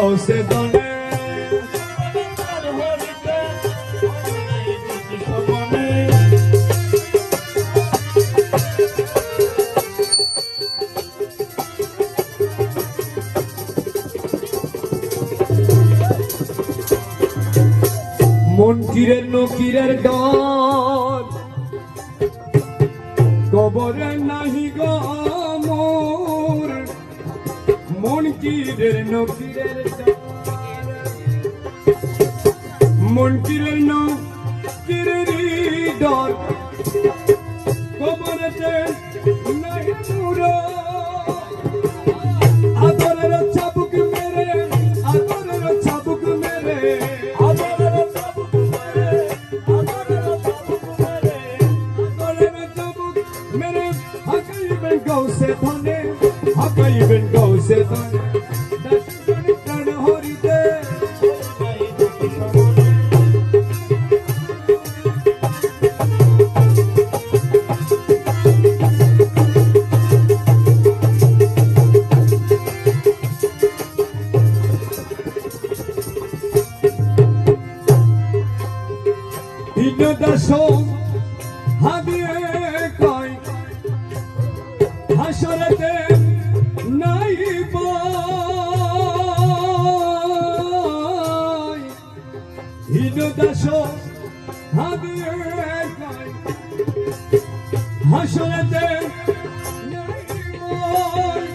গৌসে দনে মনকিরের নকিরের ডর কবরে নাহি গো মোর মনকিরের নকিরের ডর মনকিরের নকিরের ডর কবরেতে নাহি মোর আদরের চাবুক মেরে আদরের চাবুক মেরে গৌসে ধনে হাকাইবেন গৌসে ধনে দর্শন প্রাণ হরিতে দিন দশ হাদিয়ে কয় হাসরেতে নাই পাই হিন দাস হাদিয়ে কয় হাসরেতে নাই পাই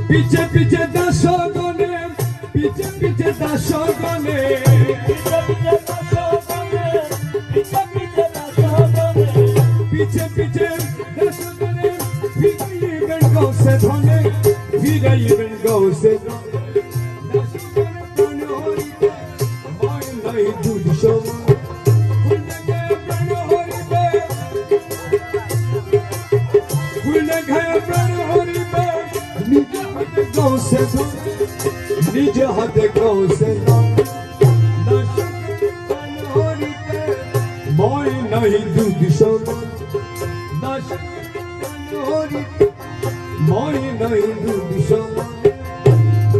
পিছে পিছে দাস গনে পিছে পিছে দাস গনে পিছে পিছে দাস গনে Vidayiben gausse dhone, vidayiben gausse dhone. Dashman pran horite, moy nahi dudh shoma. Phulne gaya pran horite, phulne gaya pran horite. Nije hate gausse dhone, nije hate gausse dhone. Dashman pran horite, moy nahi dudh shoma. Dashman মই নাই দুঃসম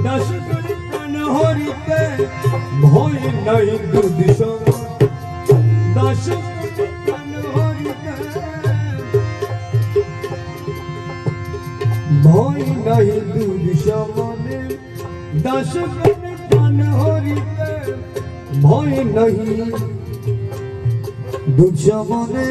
দাস প্রাণ হরিতে ভয় নাই দুঃসম দাস প্রাণ হরিতে ভয় নাই দুঃসমনে দাস প্রাণ হরিতে ভয় নাই দুঃসমনে